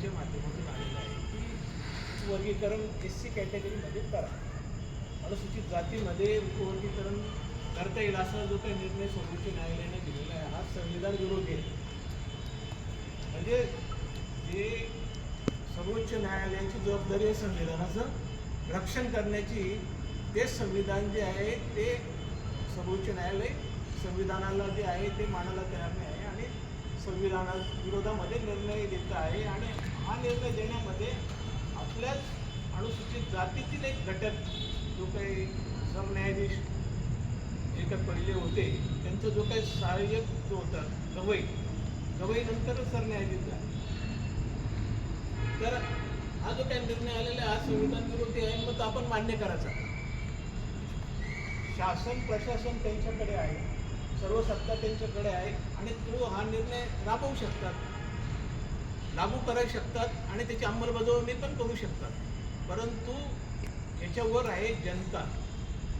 चर्चेच्या माध्यमातून आलेलं आहे की वर्गीकरण SC कॅटेगरीमध्ये करा, अनुसूचित जातीमध्ये उपवर्गीकरण करता येईल असा जो काही निर्णय सर्वोच्च न्यायालयाने दिलेला आहे हा संविधान विरोधी आहे. म्हणजे जे सर्वोच्च न्यायालयाची जबाबदारी आहे संविधानाचं रक्षण करण्याची, तेच संविधान जे आहे ते सर्वोच्च न्यायालय संविधानाला जे आहे ते मानायला तयार नाही आहे आणि संविधानाविरोधामध्ये निर्णय देत आहे. आणि हा निर्णय देण्यामध्ये आपल्याच अनुसूचित जातीतील एक घटक जो काही सरन्यायाधीश जे काही पहिले होते त्यांचा जो काही सहाय्यक जो होता गवईनंतर सरन्यायाधीश झाले. तर हा जो काही निर्णय आलेला आहे हा संविधान विरोधी आहे, मग तो आपण मान्य करायचा. शासन प्रशासन त्यांच्याकडे आहे, सर्व सत्ता त्यांच्याकडे आहे आणि तो हा निर्णय राबवू शकतात, लागू करायला शकतात आणि त्याची अंमलबजावणी पण करू शकतात. परंतु याच्यावर आहे जनता,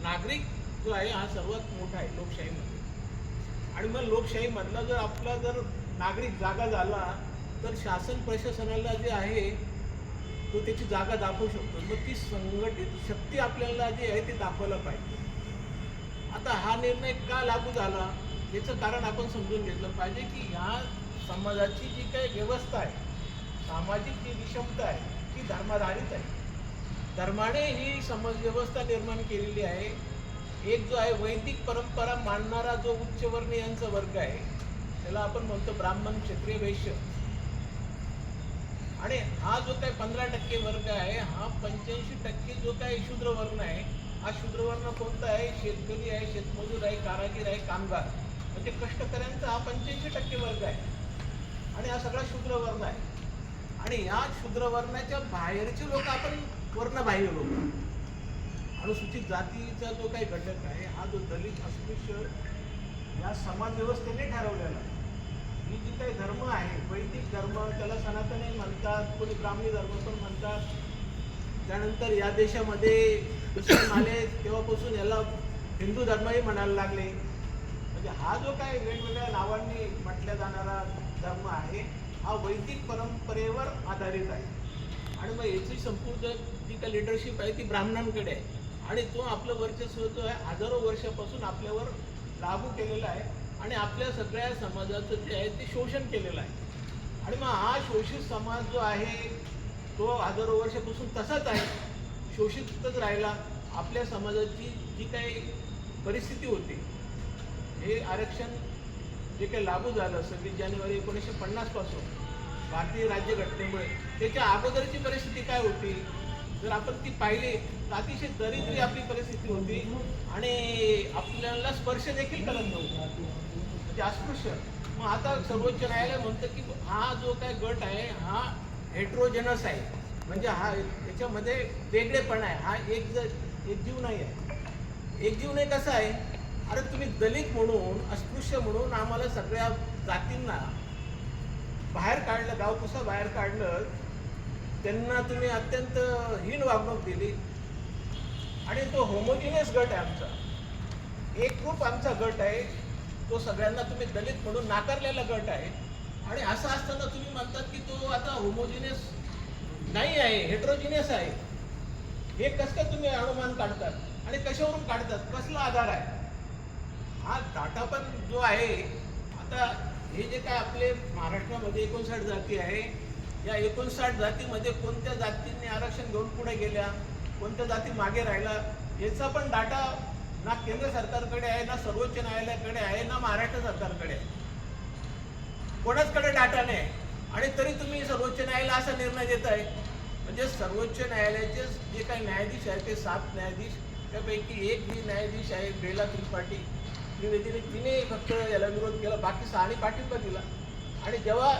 नागरिक जो आहे हा सर्वात मोठा आहे लोकशाहीमध्ये. आणि मग लोकशाहीमधला जर आपला जर नागरिक जागा झाला तर शासन प्रशासनाला जे आहे तो त्याची जागा दाखवू शकतो. मग ती संघटित शक्ती आपल्याला जी आहे ती दाखवायला पाहिजे. आता हा निर्णय का लागू झाला याचं कारण आपण समजून घेतलं पाहिजे की ह्या समाजाची जी काही व्यवस्था आहे, सामाजिक जी विषमता आहे ती धर्माधारित आहे. धर्माने ही समाज व्यवस्था निर्माण केलेली आहे. एक जो आहे वैदिक परंपरा मानणारा जो उच्चवर्णीयांचा वर्ग आहे त्याला आपण म्हणतो ब्राह्मण क्षत्रिय वैश्य, आणि हा जो काही 15% वर्ग आहे हा 85% जो काही शूद्र वर्ण आहे. हा शूद्र वर्ण कोणता आहे? शेतकरी आहे, शेतमजूर आहे, कारागीर आहे, कामगार, म्हणजे कष्टकऱ्यांचा हा 85% वर्ग आहे आणि हा सगळा शूद्र वर्ण आहे. आणि या शूद्र वर्णाच्या बाहेरचे लोक आपण वर्णबाह्य लोक, अनुसूचित जातीचा जो काही घटक आहे हा जो दलित अस्पृश्य या समाज व्यवस्थेने ठरवलेला आहे. ही जी काही धर्म आहे, वैदिक धर्म त्याला सनातनी म्हणतात, कोणी ब्राह्मणी धर्म पण म्हणतात. त्यानंतर या देशामध्ये मुस्लिम आले तेव्हापासून याला हिंदू धर्मही म्हणायला लागले. म्हणजे हा जो काही वेगवेगळ्या नावांनी म्हटल्या जाणारा धर्म आहे हा वैदिक परंपरेवर आधारित आहे. आणि मग याची संपूर्ण जी काही लिडरशिप आहे ती ब्राह्मणांकडे आहे आणि तो आपलं वर्चस्व जो आहे हजारो वर्षापासून आपल्यावर लागू केलेला आहे आणि आपल्या सगळ्या समाजाचं जे आहे ते शोषण केलेलं आहे. आणि मग हा शोषित समाज जो आहे तो हजारो वर्षापासून तसाच आहे, शोषितच राहिला. आपल्या समाजाची जी काही परिस्थिती होती, हे आरक्षण जे काही लागू झालं 26 जानेवारी 1950 पासून भारतीय राज्यघटनेमुळे, त्याच्या अगोदरची परिस्थिती काय होती जर आपण ती पाहिली तर अतिशय दरिद्री आपली परिस्थिती होती आणि आपल्याला स्पर्श देखील करत नव्हता, म्हणजे अस्पृश्य. मग आता सर्वोच्च न्यायालय म्हणतं की हा जो काय गट आहे हा हेट्रोजेनस आहे, म्हणजे हा याच्यामध्ये वेगळेपणा आहे, हा एक जीव नाही आहे. एक जीव नाही कसा आहे? अरे तुम्ही दलित म्हणून, अस्पृश्य म्हणून आम्हाला सगळ्या जातींना बाहेर काढलं, गावकुसा बाहेर काढलं, त्यांना तुम्ही अत्यंत हीन वागणूक दिली. आणि तो होमोजिनियस गट आहे आमचा, एकरूप आमचा गट आहे, तो सगळ्यांना तुम्ही दलित म्हणून नाकारलेला गट आहे. आणि असं असताना तुम्ही म्हणतात की तो आता होमोजिनियस नाही आहे, हेट्रोजिनियस आहे. हे कसं काय तुम्ही अनुमान काढतात आणि कशावरून काढतात, कसला आधार आहे? हा डाटा पण जो आहे, आता हे जे काय आपले महाराष्ट्रामध्ये 59 जाती आहे, या 59 जातीमध्ये कोणत्या जातींनी आरक्षण घेऊन पुढे गेल्या, कोणत्या जाती मागे राहिला, याचा पण डाटा ना केंद्र सरकारकडे आहे, ना सर्वोच्च न्यायालयाकडे आहे, ना महाराष्ट्र सरकारकडे आहे. कोणाचकडे डाटा नाही. आणि तरी तुम्ही सर्वोच्च न्यायालय असा निर्णय देत आहे. म्हणजे सर्वोच्च न्यायालयाचे जे काही न्यायाधीश आहेत ते 7 न्यायाधीश, त्यापैकी एक जी न्यायाधीश आहे बेला त्रिवेदीने, तिने फक्त याला विरोध केला, बाकी 6 पाठिंबा दिला. आणि जेव्हा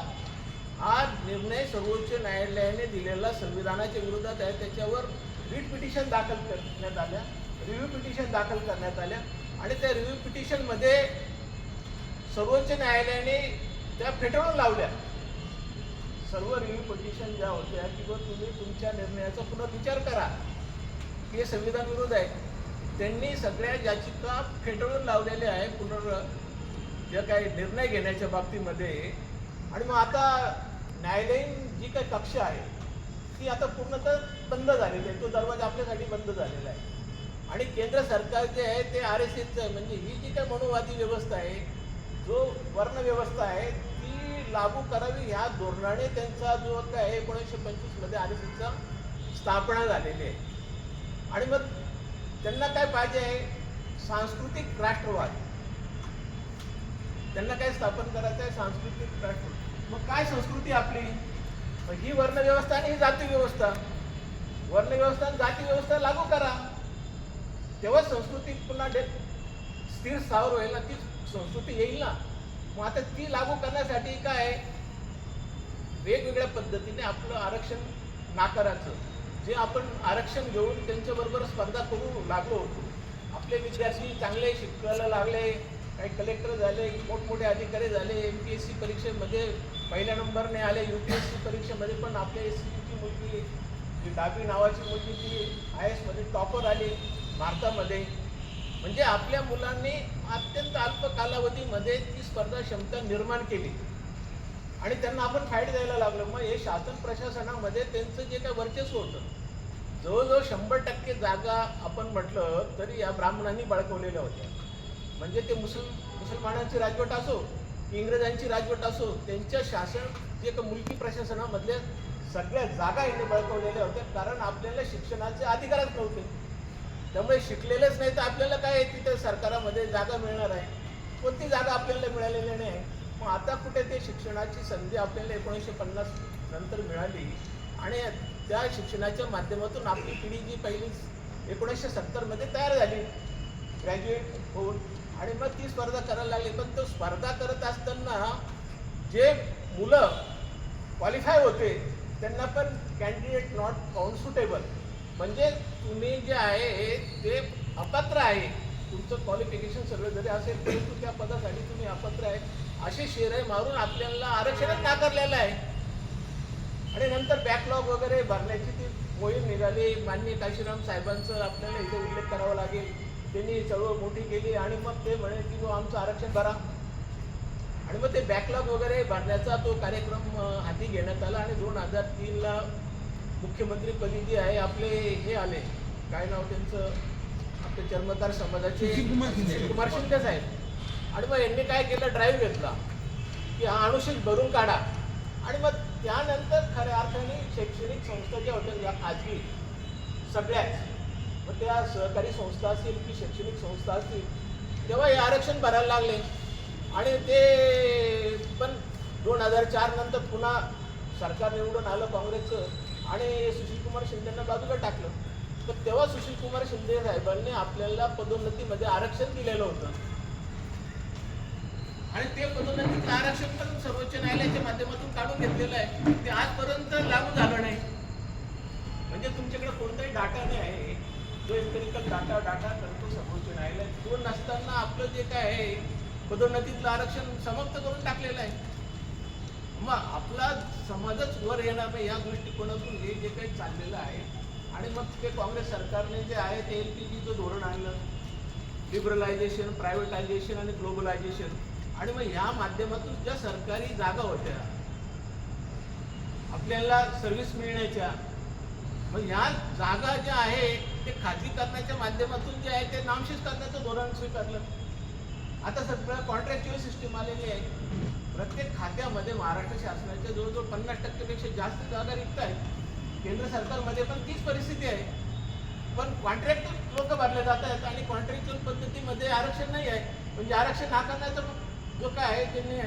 हा निर्णय सर्वोच्च न्यायालयाने दिलेला संविधानाच्या विरोधात आहे त्याच्यावर रिट पिटिशन दाखल करण्यात आल्या, रिव्ह्यू पिटिशन दाखल करण्यात आल्या आणि त्या रिव्ह्यू पिटिशनमध्ये सर्वोच्च न्यायालयाने त्या फेटाळून लावल्या. सर्व रिव्ह्यू पिटिशन ज्या होत्या किंवा तुम्ही तुमच्या निर्णयाचा पुनर्विचार करा, हे संविधान विरोध आहे, त्यांनी सगळ्या याचिका फेटाळून लावलेल्या आहे जे काही निर्णय घेण्याच्या बाबतीमध्ये. आणि मग आता न्यायालयीन जी काही कक्ष आहे ती आता पूर्णतः बंद झालेली आहे. तो दरवाजा आपल्यासाठी बंद झालेला आहे. आणि केंद्र सरकार जे आहे ते RSSचं आहे. म्हणजे ही जी काही मनोवादी व्यवस्था आहे, जो वर्ण व्यवस्था आहे ती लागू करावी ह्या धोरणाने त्यांचा जो काय आहे 1925 मध्ये RSSचा स्थापना झालेली आहे. आणि मग त्यांना काय पाहिजे आहे, सांस्कृतिक राष्ट्रवाद. त्यांना काय स्थापन करायचं आहे, सांस्कृतिक राष्ट्रवाद. मग काय संस्कृती आपली, मग ही वर्ण व्यवस्था आणि ही जाती व्यवस्था. वर्ण व्यवस्था आणि जाती व्यवस्था लागू करा, तेव्हा संस्कृती पुन्हा स्थिर स्थावर होईल ना, ती संस्कृती येईल ना. मग आता ती लागू करण्यासाठी काय, वेगवेगळ्या पद्धतीने आपलं आरक्षण नाकाराचं. जे आपण आरक्षण घेऊन त्यांच्याबरोबर स्पर्धा करू लागलो होतो. आपले विद्यार्थी चांगले शिकायला लागले, काही कलेक्टर झाले, मोठमोठे अधिकारी झाले, MPSC परीक्षेमध्ये पहिल्या नंबरने आले, UPSC परीक्षेमध्ये पण आपल्या SCची मुलगी जी डाबी नावाची मुलगी ती IAS मध्ये टॉपर आली भारतामध्ये. म्हणजे आपल्या मुलांनी अत्यंत अल्प कालावधीमध्ये ती स्पर्धा क्षमता निर्माण केली आणि त्यांना आपण फाईट द्यायला लागलो. मग हे शासन प्रशासनामध्ये त्यांचं जे काही वर्चस्व होतं, जवळजवळ 100% जागा आपण म्हटलं तरी या ब्राह्मणांनी बळकवलेल्या होत्या. म्हणजे ते मुसलमानांची राजवट असो की इंग्रजांची राजवट असो, त्यांच्या शासन जे काही मुलकी प्रशासनामधल्या सगळ्या जागा यांनी बळकवलेल्या होत्या. कारण आपल्याला शिक्षणाचे अधिकारच नव्हते. त्यामुळे शिकलेलेच नाही तर आपल्याला काय तिथे सरकारामध्ये जागा मिळणार आहे, कोणती जागा आपल्याला मिळालेली नाही. मग आता कुठे ते शिक्षणाची संधी आपल्याला 1950 नंतर मिळाली आणि त्या शिक्षणाच्या माध्यमातून आपली पिढी जी पहिली 1970 मध्ये तयार झाली ग्रॅज्युएट होऊन, आणि मग ती स्पर्धा करायला लागली. पण तो स्पर्धा करत असताना जे मुलं क्वालिफाय होते त्यांना पण कॅन्डिडेट नॉट फाउंड सुटेबल, म्हणजे तुम्ही जे आहे ते अपात्र आहे, तुमचं क्वालिफिकेशन सगळं जरी असेल परंतु त्या पदासाठी तुम्ही अपात्र आहे, असे शेरे मारून आपल्याला आरक्षणच नाकारलेलं आहे. आणि नंतर बॅकलॉग वगैरे भरण्याची ती मोहीम निघाली. माननीय काशीराम साहेबांचं आपल्याला इथे उल्लेख करावा लागेल. त्यांनी चळवळ मोठी केली आणि मग ते म्हणे की आमचं आरक्षण भरा. आणि मग ते बॅकलॉग वगैरे भरण्याचा तो कार्यक्रम हाती घेण्यात आला. आणि 2003ला मुख्यमंत्रीपदी जे आहे आपले हे आले, काय नाव त्यांचं, आपले चर्मकार समाजाचे सुशील कुमार शिंदे साहेब. आणि मग यांनी काय केलं, ड्राईव्ह घेतला की हा अनुशेष भरून काढा. आणि मग त्यानंतर खऱ्या अर्थाने शैक्षणिक संस्था ज्या होत्या या खाजगी सगळ्याच, मग त्या सहकारी संस्था असतील की शैक्षणिक संस्था असतील, तेव्हा हे आरक्षण भरायला लागले. आणि ते पण 2004 नंतर पुन्हा सरकार निवडून आलं काँग्रेसचं आणि सुशील कुमार शिंदेंना बाजूला टाकलं. तर तेव्हा सुशील कुमार शिंदे साहेबांनी आपल्याला पदोन्नतीमध्ये आरक्षण दिलेलं होतं आणि ते पदोन्नतीचं आरक्षण पण सर्वोच्च न्यायालयाच्या माध्यमातून काढून घेतलेलं आहे. ते आजपर्यंत लागू झालं नाही. म्हणजे तुमच्याकडे कोणताही डाटा नाही आहे जो एम्पिरिकल डाटा करतो सर्वोच्च न्यायालय. तो नसताना आपलं जे काय आहे पदोन्नतीतलं आरक्षण समाप्त करून टाकलेलं आहे. मग आपला समाजच वर येणार नाही या दृष्टिकोनातून हे जे काही चाललेलं आहे. आणि मग ते काँग्रेस सरकारने जे आहे ते LPGचं धोरण आणलं, लिबरलायझेशन, प्रायव्हेटायझेशन आणि ग्लोबलायझेशन. आणि मग ह्या माध्यमातून ज्या सरकारी जागा होत्या आपल्याला सर्व्हिस मिळण्याच्या, मग ह्या जागा ज्या आहे ते खाजगीकरणाच्या माध्यमातून जे आहे ते नामशेष करण्याचं धोरण स्वीकारलं. आता सगळं कॉन्ट्रॅक्च्युअल सिस्टीम आलेली आहे. प्रत्येक खात्यामध्ये महाराष्ट्र शासनाच्या जवळजवळ 50% पेक्षा जास्त जागा रिक्त आहेत. केंद्र सरकारमध्ये पण तीच परिस्थिती आहे. पण कॉन्ट्रॅक्ट लोक भरले जात आहेत आणि कॉन्ट्रॅक्च्युअल पद्धतीमध्ये आरक्षण नाही आहे. म्हणजे आरक्षण नाकारण्याचा जो काय आहे त्यांनी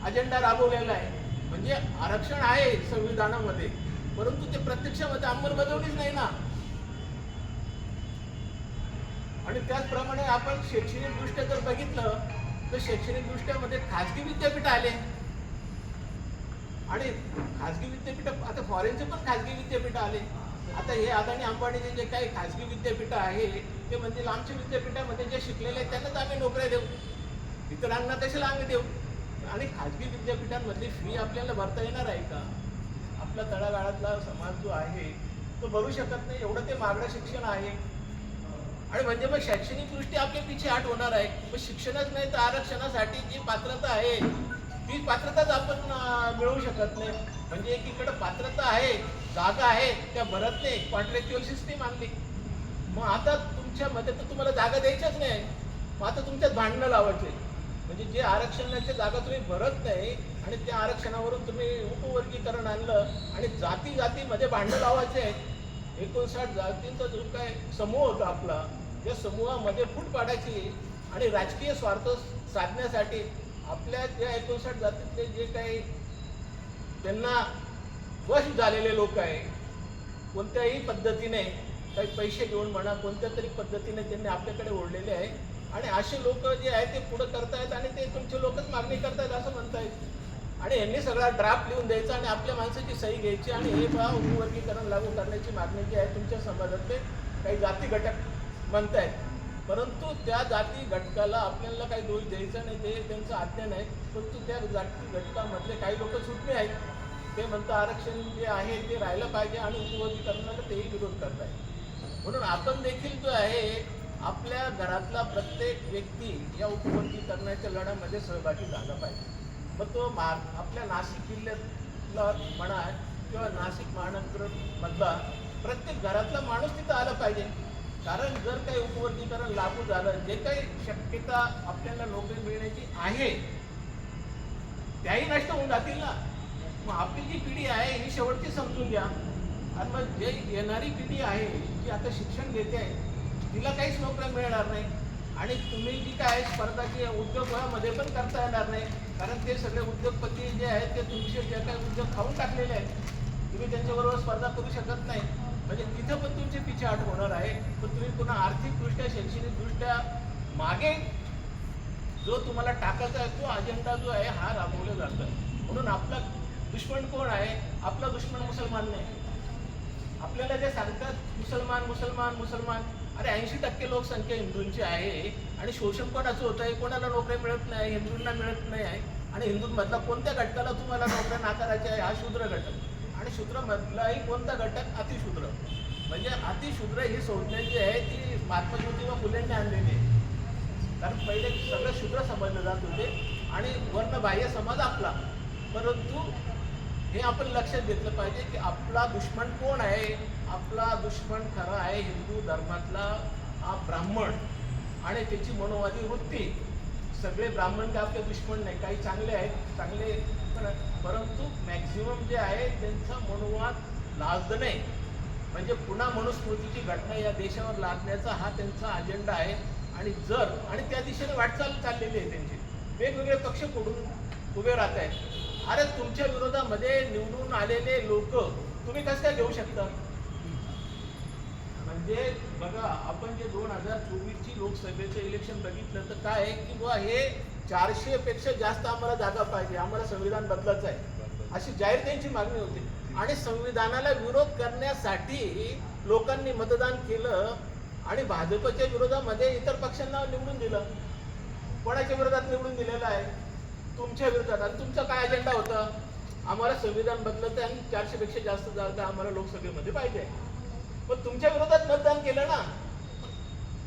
अजेंडा राबवलेला आहे. म्हणजे आरक्षण आहे संविधानामध्ये, परंतु ते प्रत्यक्षामध्ये अंमलबजावणीच नाही ना. आणि त्याचप्रमाणे आपण शैक्षणिक दृष्ट्या जर बघितलं तर शैक्षणिक दृष्ट्यामध्ये खाजगी विद्यापीठ आले. आणि खाजगी विद्यापीठ आता फॉरेनचे पण खाजगी विद्यापीठ आले. आता हे अदानी अंबानीचे जे काही खाजगी विद्यापीठ आहे ते म्हणजे आमच्या विद्यापीठामध्ये जे शिकलेले आहेत त्यांनाच आम्ही नोकऱ्या देऊ, इतरांना कशाला आम्ही देऊ. आणि खाजगी विद्यापीठांमधली फी आपल्याला भरता येणार आहे का? आपला तळागाळातला समाज जो आहे तो भरू शकत नाही, एवढं ते मागणं शिक्षण आहे. आणि म्हणजे मग शैक्षणिक दृष्टी आपल्या पिछे आट होणार आहे. मग शिक्षणच नाही तर आरक्षणासाठी जी पात्रता आहे ती पात्रताच आपण मिळवू शकत नाही. म्हणजे एकीकडे पात्रता आहे, जागा आहे, त्या भरत नाही, कॉन्ट्रॅक्च्युअल सिस्टीम आणली. मग आता तुमच्या मध्ये तर तुम्हाला जागा द्यायच्याच नाही, मग आता तुमच्यात भांडणं लावायचे. म्हणजे जे आरक्षणाच्या जागा तुम्ही भरत नाही आणि त्या आरक्षणावरून तुम्ही उपवर्गीकरण आणलं आणि जाती जातीमध्ये भांडणं लावायचे आहेत. 59 जातींचा जो काय समूह होता आपला, या समूहामध्ये फूट पाडायची आणि राजकीय स्वार्थ साधण्यासाठी आपल्या ज्या 59 जातीतले जे काही त्यांना वश झालेले लोक आहे, कोणत्याही पद्धतीने काही पैसे घेऊन म्हणा, कोणत्या तरी पद्धतीने त्यांनी आपल्याकडे ओढलेले आहे आणि असे लोक जे आहेत ते पुढे करतायत आणि ते तुमचे लोकच मागणी करतायत असं म्हणतायत. आणि यांनी सगळा ड्राफ्ट लिहून द्यायचा आणि आपल्या माणसाची सही घ्यायची आणि हे पहा उपवर्गीकरण लागू करण्याची मागणी जी आहे तुमच्या समाजातले काही जाती घटक म्हणतायत. परंतु त्या जाती घटकाला आपल्याला काही दोष द्यायचा नाही, ते त्यांचं अज्ञान आहे. परंतु त्या जाती घटकामधले काही लोक सुटणे आहेत, ते म्हणतात आरक्षण जे आहे ते राहिलं पाहिजे आणि उपवर्गीकरणाला तेही विरोध करतायत. म्हणून आपण देखील जो आहे आपल्या घरातला प्रत्येक व्यक्ती या उपवर्गीकरणाच्या लढ्यामध्ये सहभागी झाला पाहिजे. मग तो आपल्या नाशिक जिल्ह्यातला म्हणा किंवा नाशिक महानगरमधला प्रत्येक घरातला माणूस तिथं आला पाहिजे. कारण जर काही उपवर्गीकरण लागू झालं, जे काही शक्यता आपल्याला नोकरी मिळण्याची आहे त्याही नष्ट होऊन जातील ना. मग आपली जी पिढी आहे ही शेवटची समजून घ्या. आणि मग जे येणारी पिढी आहे जी आता शिक्षण घेते आहे तिला काहीच नोकऱ्या मिळणार नाही आणि तुम्ही जी काय स्पर्धाची उद्योगामध्ये पण करता येणार नाही. कारण ते सगळे उद्योगपती जे आहेत ते तुमचे जे काही उद्योग खाऊन टाकलेले आहेत, तुम्ही त्यांच्याबरोबर स्पर्धा करू शकत नाही. म्हणजे तिथं पण तुमची पिछेहाट होणार आहे. पण तुम्ही पुन्हा आर्थिकदृष्ट्या शैक्षणिकदृष्ट्या मागे जो तुम्हाला टाकायचा आहे तो अजेंडा जो आहे हा राबवला जातो. म्हणून आपला दुश्मन कोण आहे? आपला दुश्मन मुसलमान नाही. आपल्याला जे सांगतात मुसलमान मुसलमान मुसलमान, अरे 80% लोकसंख्या हिंदूंची आहे आणि शोषण कोणाचं होत आहे? कोणाला नोकऱ्या मिळत नाही, हिंदूंना मिळत नाही आहे. आणि हिंदूंमधला कोणत्या घटकाला तुम्हाला नोकऱ्या नाकारायच्या आहे? हा शूद्र घटक. आणि शूद्रमधलाही कोणता घटक? अतिशूद्र. म्हणजे अतिशूद्र ही संज्ञा जी आहे ती महात्मा ज्योतिबा फुलेंनी आणलेली आहे. कारण पहिले सगळं शूद्र समजले जात होते आणि वर्णबाह्य समाज आपला. परंतु हे आपण लक्षात घेतलं पाहिजे की आपला दुश्मन कोण आहे? आपला दुश्मन खरा आहे हिंदू धर्मातला हा ब्राह्मण आणि त्याची मनोवादी वृत्ती. सगळे ब्राह्मण काय आपले दुश्मन नाही, काही चांगले आहेत, चांगले परंतु मॅक्झिमम जे आहे त्यांचा मनोवाद लादणे म्हणजे पुन्हा मनुस्मृतीची घटना या देशावर लादण्याचा हा त्यांचा अजेंडा आहे. आणि त्या दिशेने वाटचाल चाललेली आहे त्यांची. वेगवेगळे पक्ष फोडून उभे राहत आहेत. अरे तुमच्या विरोधामध्ये निवडून आलेले लोक तुम्ही कसं काय घेऊ शकता? म्हणजे बघा, आपण जे 2024ची लोकसभेचं इलेक्शन बघितलं तर काय आहे की बुवा हे 400 पेक्षा जास्त आम्हाला जागा पाहिजे, आम्हाला संविधान बदलायचं आहे, अशी जाहीर त्यांची मागणी होती. आणि संविधानाला विरोध करण्यासाठी लोकांनी मतदान केलं आणि भाजपच्या विरोधामध्ये इतर पक्षांना निवडून दिलं. कोणाच्या विरोधात निवडून दिलेलं आहे? तुमच्या विरोधात. आणि तुमचा काय अजेंडा होता? आम्हाला संविधान बदलायचं आणि 400 पेक्षा जास्त जागा आम्हाला लोकसभेमध्ये पाहिजे. पण तुमच्या विरोधात मतदान केलं ना.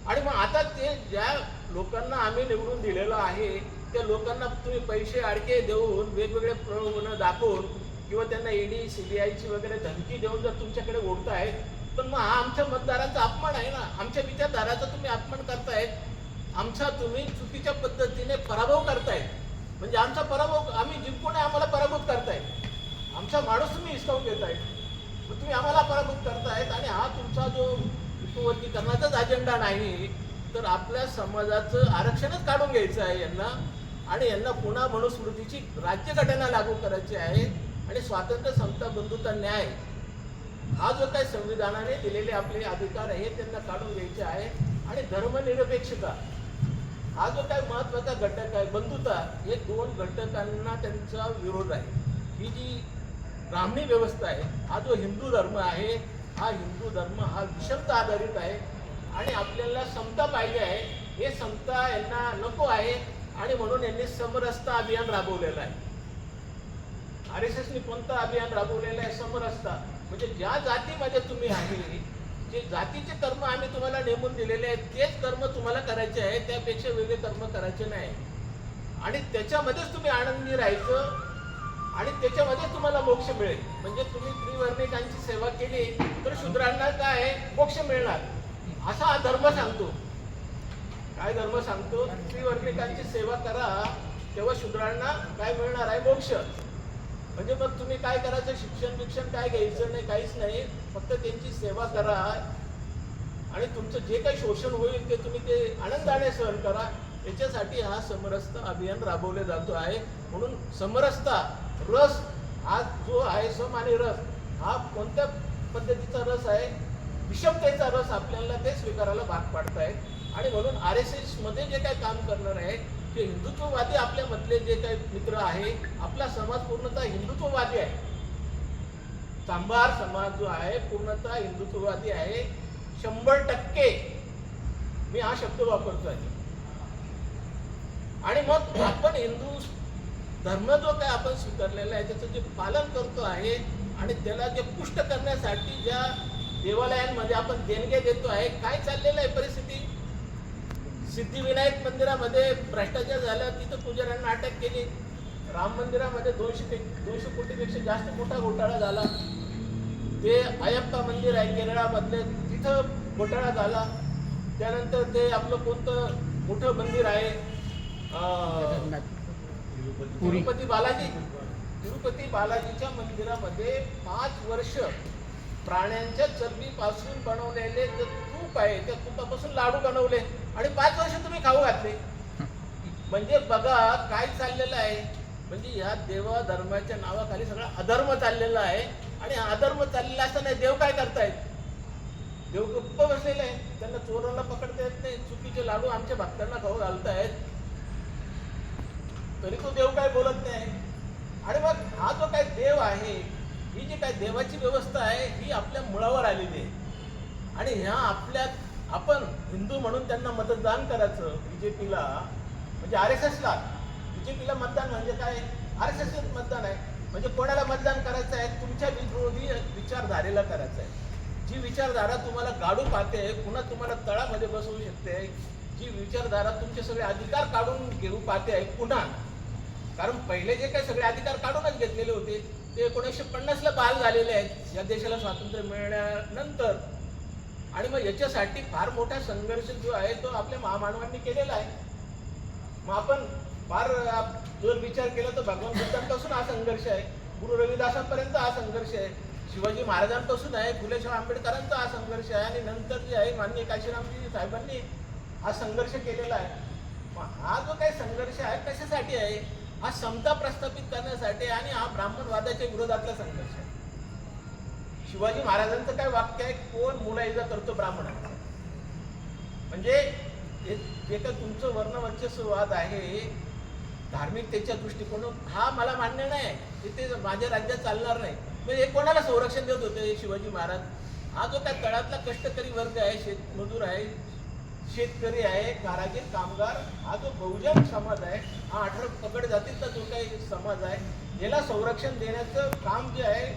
आणि मग आता ते ज्या लोकांना आम्ही निवडून दिलेलं आहे त्या लोकांना तुम्ही पैसे अडके देऊन वेगवेगळे प्रलोभन दाखवून किंवा त्यांना ईडी CBIची वगैरे धमकी देऊन जर तुमच्याकडे ओढताय, पण मग हा आमच्या मतदारांचा अपमान आहे ना. आमच्या विचारधाराचा तुम्ही अपमान करताय, आमचा तुम्ही चुकीच्या पद्धतीने पराभव करताय. म्हणजे आमचा पराभव आम्ही जिंकून आम्हाला पराभूत करताय. आमचा माणूस तुम्ही हिसकावून घेताय, मग तुम्ही आम्हाला पराभूत करतायत. आणि हा तुमचा जो उपवर्गीकरणाचाच अजेंडा नाही तर आपल्या समाजाचं आरक्षणच काढून घ्यायचं आहे यांना. आणि यांना पुन्हा मनुस्मृतीची राज्यघटना लागू करायची आहे. आणि स्वातंत्र्य, समता, बंधुता, न्याय हा जो काही संविधानाने दिलेले आपले अधिकार आहे त्यांना काढून घ्यायचे आहे. आणि धर्मनिरपेक्षता हा जो काही महत्त्वाचा घटक आहे, बंधुता, हे 2 घटकांना त्यांचा विरोध आहे. ही जी ब्राह्मणी व्यवस्था आहे, हा जो हिंदू धर्म आहे, हा हिंदू धर्म हा विषमता आधारित आहे. आणि आपल्याला समता पाहिजे आहे, हे समता यांना नको आहे. आणि म्हणून यांनी समरसता अभियान राबवलेलं आहे. RSSने कोणतं अभियान राबवलेलं आहे? समरसता. म्हणजे ज्या जातीमध्ये तुम्ही आहे, जे जातीचे कर्म आम्ही तुम्हाला नेमून दिलेले आहेत तेच कर्म तुम्हाला करायचे आहे, त्यापेक्षा वेगळे कर्म करायचे नाही. आणि त्याच्यामध्येच तुम्ही आनंदी राहायचं आणि त्याच्यामध्ये तुम्हाला मोक्ष मिळेल. म्हणजे तुम्ही त्रिवर्णिकांची सेवा केली तर शूद्रांना काय मोक्ष मिळणार, असा हा धर्म सांगतो. काय धर्म सांगतो? त्रिवर्णिकांची सेवा करा तेव्हा शूद्रांना काय मिळणार आहे? मोक्ष. म्हणजे मग तुम्ही काय करायचं? शिक्षण काय घ्यायचं नाही, काहीच नाही, फक्त त्यांची सेवा करा आणि तुमचं जे काही शोषण होईल ते तुम्ही ते आनंदाने सहन करा. याच्यासाठी हा समरसता अभियान राबवले जातो आहे. म्हणून समरसता रस हा जो आहे, सम आणि रस हा कोणत्या पद्धतीचा रस आहे? विषमतेचा रस आपल्याला ते स्वीकारायला भाग पाडतायत. आणि म्हणून RSS मध्ये जे काही काम करणार आहे ते हिंदुत्ववादी आपल्या मधले जे काही मित्र आहे, आपला समाज पूर्णतः हिंदुत्ववादी आहे. चांभार समाज जो आहे पूर्णतः हिंदुत्ववादी आहे. 100% मी हा शब्द वापरतो आहे. आणि मग आपण हिंदू धर्म जो काय आपण स्वीकारलेला आहे त्याचं जे पालन करतो आहे आणि त्याला जे पुष्ट करण्यासाठी ज्या देवालयांमध्ये आपण देणगे देतो आहे, काय चाललेलं आहे परिस्थिती? सिद्धिविनायक मंदिरामध्ये भ्रष्टाचार झाला, तिथं पुजाऱ्यांना अटक केली. राम मंदिरामध्ये 200 कोटीपेक्षा जास्त मोठा घोटाळा झाला. ते अयप्पा मंदिर आहे केरळामधले, तिथं घोटाळा झाला. त्यानंतर ते आपलं कोणतं मोठं मंदिर आहे तिरुपती बालाजीच्या मंदिरामध्ये 5 वर्ष प्राण्यांच्या चरबीपासून बनवलेले जे तूप आहे त्या तुपापासून लाडू बनवले आणि 5 वर्ष तुम्ही खाऊ घातले. म्हणजे बघा काय चाललेलं आहे. म्हणजे ह्या देवा धर्माच्या नावाखाली सगळा अधर्म चाललेला आहे. आणि हा अधर्म चाललेला असताना देव काय करतायत? देव गप्प बसलेले आहे. त्यांना चोराला पकडता येत नाही, चुकीचे लाडू आमच्या भक्तांना खाऊ घालतायत, तरी तो देव काय बोलत नाही. आणि मग हा जो काय देव आहे, ही जी काय देवाची व्यवस्था आहे ही आपल्या मुळावर आलेली आहे. आणि ह्या आपण हिंदू म्हणून त्यांना मतदान करायचं बीजेपीला, म्हणजे RSSला. बीजेपीला मतदान म्हणजे काय? RSS मतदान आहे. म्हणजे कोणाला मतदान करायचं आहे? तुमच्या विरोधी विचारधारेला करायचं आहे. जी विचारधारा तुम्हाला गाडू पाहते, पुन्हा तुम्हाला तळामध्ये बसवू शकते, जी विचारधारा तुमचे सगळे अधिकार काढून घेऊ पाहते आहे पुन्हा. कारण पहिले जे काही सगळे अधिकार काढूनच घेतलेले होते ते 1950ला बहाल झालेले आहेत या देशाला स्वातंत्र्य मिळाल्यानंतर. आणि मग याच्यासाठी फार मोठा संघर्ष जो आहे तो आपल्या महामानवांनी केलेला आहे. मग आपण फार जर विचार केला तर भगवान बुद्धांपासून हा संघर्ष आहे, गुरु रविदासांपर्यंत हा संघर्ष आहे, शिवाजी महाराजांपासून आहे, फुले शाह आंबेडकरांचा हा संघर्ष आहे, आणि नंतर जे आहे माननीय काशीरामजी साहेबांनी हा संघर्ष केलेला आहे. मग हा जो काही संघर्ष आहे कशासाठी आहे? हा समता प्रस्थापित करण्यासाठी आणि हा ब्राह्मणवादाच्या विरोधातला संघर्ष आहे. शिवाजी महाराजांचं काय वाक्य आहे? कोण मुलाइजा करतो ब्राह्मणांचा. म्हणजे जे काय तुमचं वर्णवर्चस्ववाद आहे धार्मिकतेच्या दृष्टिकोनातून, हा मला मान्य नाही, ते माझ्या राज्यात चालणार नाही. म्हणजे हे कोणाला संरक्षण देत होते शिवाजी महाराज? हा जो काय तळातला कष्टकरी वर्ग आहे, शेतमजूर आहे, शेतकरी आहे, कारागीर, कामगार, हा जो बहुजन समाज आहे, हा 18 पगड जातीचा जो काही समाज आहे, याला संरक्षण देण्याचं काम जे आहे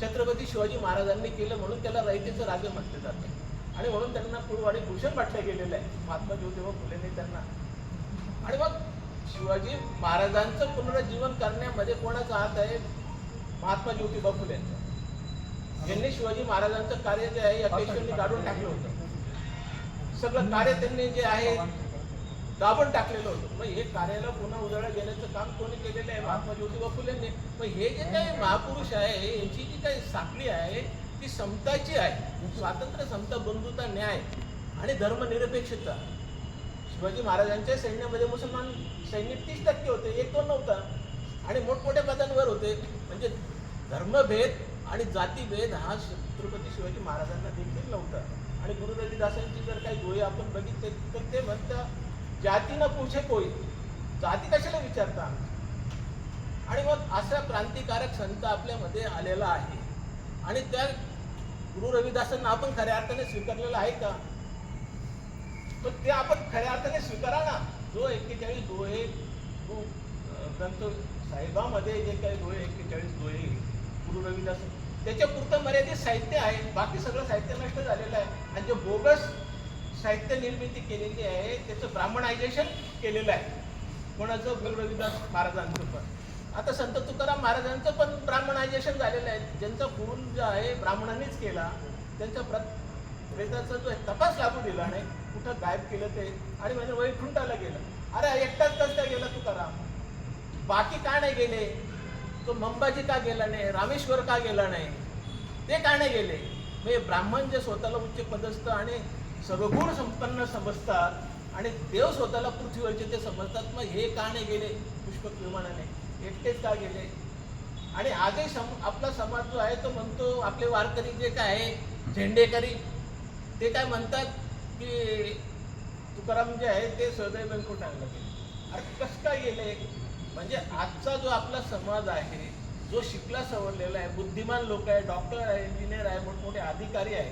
छत्रपती शिवाजी महाराजांनी केलं. म्हणून त्याला रयतेचं राजे म्हटलं जातं. आणि म्हणून त्यांना कुळवाडी भूषण म्हटलं गेलेलं आहे महात्मा ज्योतिबा फुलेंनी त्यांना. आणि मग शिवाजी महाराजांचं पुनरुज्जीवन करण्यामध्ये कोणाचा हात आहे? महात्मा ज्योतिबा फुलेंचा. ज्यांनी शिवाजी महाराजांचं कार्य जे आहे या पेशव्यांनी काढून टाकलं होतं. सगळं कार्य त्यांनी जे आहे दाबून टाकलेलं होतं. मग हे कार्याला पुन्हा उजाळा देण्याचं काम कोणी केलेलं आहे? महात्मा ज्योतिबा फुलेंनी. मग हे जे काही महापुरुष आहे यांची जी काही साखळी आहे ती समताची आहे. स्वातंत्र्य, समता, बंधुता, न्याय आणि धर्मनिरपेक्षता. शिवाजी महाराजांच्या सैन्यामध्ये मुसलमान सैनिक 30% होते, 1-2 नव्हता. आणि मोठमोठ्या पदांवर होते. म्हणजे धर्मभेद आणि जातीभेद हा छत्रपती शिवाजी महाराजांना देखील नव्हता. आणि गुरु रविदासांची जर काही दोहे आपण बघितले तर ते म्हणतात जाती न पूछे कोई, जाती कशाला विचारता. आणि मग असा क्रांतिकारक संत आपल्यामध्ये आलेला आहे. आणि त्या गुरु रविदासांना आपण खऱ्या अर्थाने स्वीकारलेला आहे का? तर ते आपण खऱ्या अर्थाने स्वीकारा ना. जो 41 दोहे ग्रंथ साहेबामध्ये जे काही दोहे 41 दोहे गुरु रविदास त्याच्या पुरतं मर्यादित साहित्य आहे. बाकी सगळं साहित्य नष्ट झालेलं आहे. आणि जे बोगस साहित्य निर्मिती केलेली आहे त्याचं ब्राह्मणायझेशन केलेलं आहे. कोणाचं गुरु रविदास महाराजांचं पण. आता संत तुकाराम महाराजांचं पण ब्राह्मणायझेशन झालेलं आहे. ज्यांचा कुल जो आहे ब्राह्मणांनीच केला, त्यांच्या वेदाचा जो तपास लागू दिला नाही, कुठं गायब केलं ते, आणि म्हणजे वैकुंठाला गेलं. अरे एकटाच कसं काय गेला तुकाराम? बाकी का नाही गेले? तो मंबाजी का गेला नाही? रामेश्वर का गेला नाही? ते का नाही गेले? म्हणजे ब्राह्मण जे स्वतःला उच्च पदस्थ आणि सर्वगुण संपन्न समजतात आणि देव स्वतःला पृथ्वीवरचे ते समजतात, मग हे का नाही गेले पुष्पक विमानाने? एकटेच का गेले? आणि आजही आपला समाज जो आहे तो म्हणतो, आपले वारकरी जे काय आहे झेंडेकरी, ते काय म्हणतात की तुकाराम जे आहे ते सहदैव वैकुंठाला गेले. अरे कसं काय गेले? म्हणजे आजचा जो आपला समाज आहे, जो शिकला सवरलेला आहे, बुद्धिमान लोक आहे, डॉक्टर आहे, इंजिनियर आहे, मोठमोठे अधिकारी आहे,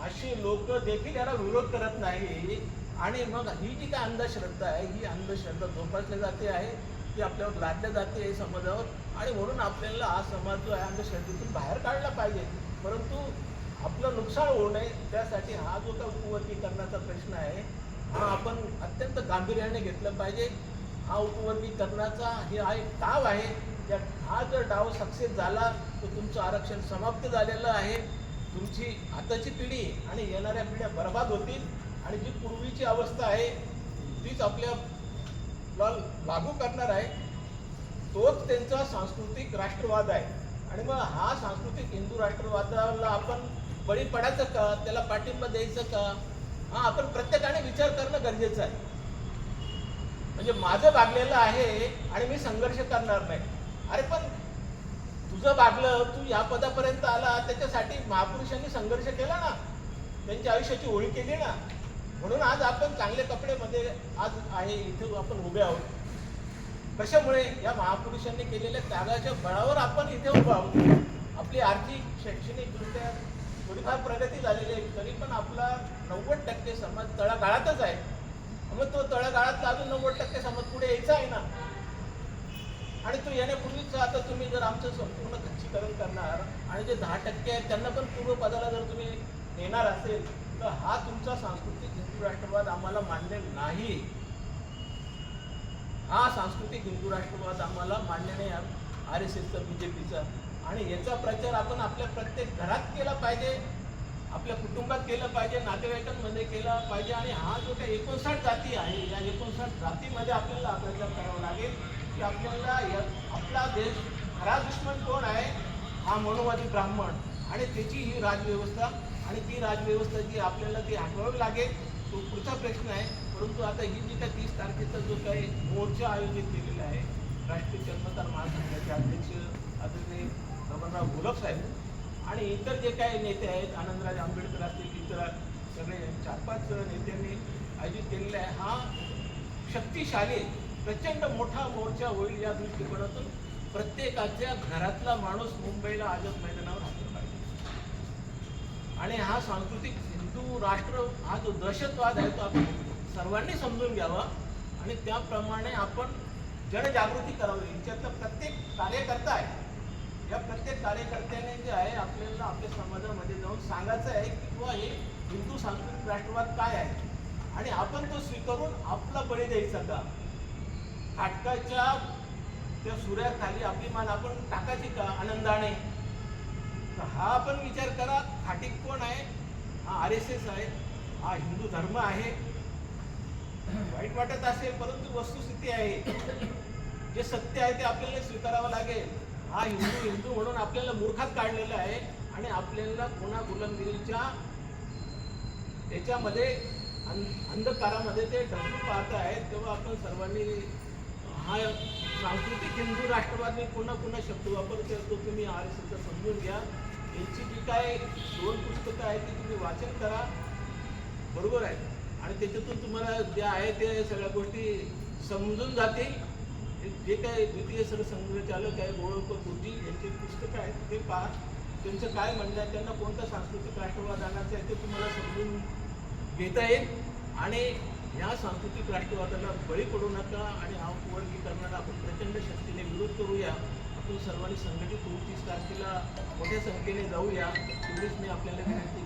असे लोक देखील याला विरोध करत नाही. आणि मग ही जी काय अंधश्रद्धा आहे, ही अंधश्रद्धा जोपासली जाते आहे, ती आपल्यावर लादल्या जाते आहे समाजावर. आणि म्हणून आपल्याला हा समाज जो आहे अंधश्रद्धेतून बाहेर काढला पाहिजे. परंतु आपलं नुकसान होऊ नये त्यासाठी हा जो काय उपवर्गीकरणाचा प्रश्न आहे, हा आपण अत्यंत गांभीर्याने घेतलं पाहिजे. हा उपवर्गीकरणाचा हा एक डाव आहे. हा जर डाव सक्सेस झाला तर तुमचं आरक्षण समाप्त झालेलं आहे. तुमची आताची पिढी आणि येणाऱ्या पिढ्या बर्बाद होतील, आणि जी पूर्वीची अवस्था आहे तीच आपल्याला लागू करणार आहे. तोच त्यांचा सांस्कृतिक राष्ट्रवाद आहे. आणि मग हा सांस्कृतिक हिंदू राष्ट्रवादाला आपण बळी पडायचं का? त्याला पाठिंबा द्यायचं का? हा आपण प्रत्येकाने विचार करणं गरजेचं आहे. म्हणजे माझं भागलेलं आहे आणि मी संघर्ष करणार नाही. अरे पण तुझं भागलं, तू या पदापर्यंत आला, त्याच्यासाठी महापुरुषांनी संघर्ष केला ना, त्यांच्या आयुष्याची होळी केली ना. म्हणून आज आपण चांगले कपडेमध्ये आज आहे, इथे आपण उभे आहोत. कशामुळे? या महापुरुषांनी केलेल्या त्यागाच्या बळावर आपण इथे उभे आहोत. आपली आर्थिक शैक्षणिकदृष्ट्या थोडीफार प्रगती झालेली आहे, तरी पण आपला 90% समाज तळागाळातच आहे. मग तो तळागाळातला अजून 90% समाज पुढे यायचा आहे ना. आणि तो येण्यापूर्वीच आता तुम्ही जर आमचं संपूर्ण खच्चीकरण करणार आणि जे 10% आहेत त्यांना पण पूर्वपदाला जर तुम्ही नेणार असेल, तर हा तुमचा सांस्कृतिक हिंदू राष्ट्रवाद आम्हाला मान्य नाही. हा सांस्कृतिक हिंदू राष्ट्रवाद आम्हाला मान्य नाही. RSSचा, BJPचा. आणि याचा प्रचार आपण आपल्या प्रत्येक घरात केला पाहिजे, आपल्या कुटुंबात केलं पाहिजे, नातेवाईकांमध्ये केला पाहिजे. आणि हा जो काही 59 जाती आहे, या 59 जातीमध्ये आपल्याला प्रचार करावा लागेल की आपल्याला आपला देश खरा दुश्मन कोण आहे? हा मनोवादी ब्राह्मण आणि त्याची ही राजव्यवस्था. आणि ती राजव्यवस्था जी आपल्याला ती हटवावी लागेल, तो पुढचा प्रश्न आहे. परंतु आता ही जी काय 30 तारखेचा जो काही मोर्चा आयोजित केलेला आहे, राष्ट्रीय जन्मतार महासंघाचे अध्यक्ष आदरणीय रमणराव घोलप साहेब आणि इतर जे काही नेते आहेत, आनंदराज आंबेडकर असतील, इतर सगळे 4-5 नेत्यांनी आयोजित केलेला आहे, हा शक्तिशाली प्रचंड मोठा मोर्चा होईल. या दृष्टिकोनातून प्रत्येकाच्या घरातला माणूस मुंबईला आझाद मैदानावर हजर पाहिजे. आणि हा सांस्कृतिक हिंदू राष्ट्र हा जो दहशतवाद आहे तो आपण सर्वांनी समजून घ्यावा आणि त्याप्रमाणे आपण जनजागृती करावी. याच्यातला प्रत्येक कार्यकर्ता आहे, या प्रत्येक कार्यकर्त्याने जे आहे आपल्याला आपल्या समाजामध्ये जाऊन सांगायचं आहे की किंवा हे हिंदू सांस्कृतिक राष्ट्रवाद काय आहे आणि आपण तो स्वीकारून आपला बळी द्यायचा का? खाटकाच्या त्या सूर्याखाली आपली मान आपण टाकायची का आनंदाने? तर हा आपण विचार करा. खाटीक कोण आहे? हा RSS आहे, हा हिंदू धर्म आहे. वाईट वाटत असेल परंतु वस्तुस्थिती आहे, जे सत्य आहे ते आपल्याला स्वीकारावं लागेल. हा हिंदू म्हणून आपल्याला मूर्खात काढलेला आहे आणि आपल्याला पुन्हा गुलामगिरीच्या याच्यामध्ये अंधकारामध्ये ते ढकलून पाहत आहेत. तेव्हा आपण सर्वांनी हा सांस्कृतिक हिंदू राष्ट्रवादी पुन्हा शब्द वापरतो तो तुम्ही RSSचा समजून घ्या. यांची जी काय 2 पुस्तकं आहेत ती तुम्ही वाचन करा, बरोबर आहे, आणि त्याच्यातून तुम्हाला जे आहे ते सगळ्या गोष्टी समजून जातील. जे काही द्वितीय सरसंघचालक आहे गोळवकर गुरुजी यांची पुस्तकं आहेत ते पहा. त्यांचं काय म्हणणं आहे, त्यांना कोणता सांस्कृतिक राष्ट्रवाद आणायचा आहे ते तुम्हाला समजून घेता येईल. आणि या सांस्कृतिक राष्ट्रवादाला बळी पडू नका आणि हा उपवर्गीकरणाला आपण प्रचंड शक्तीने विरोध करूया. आपण सर्वांनी संघटित होऊ, 30 तारखेला मोठ्या संख्येने जाऊया. एवढीच मी आपल्याला विनंती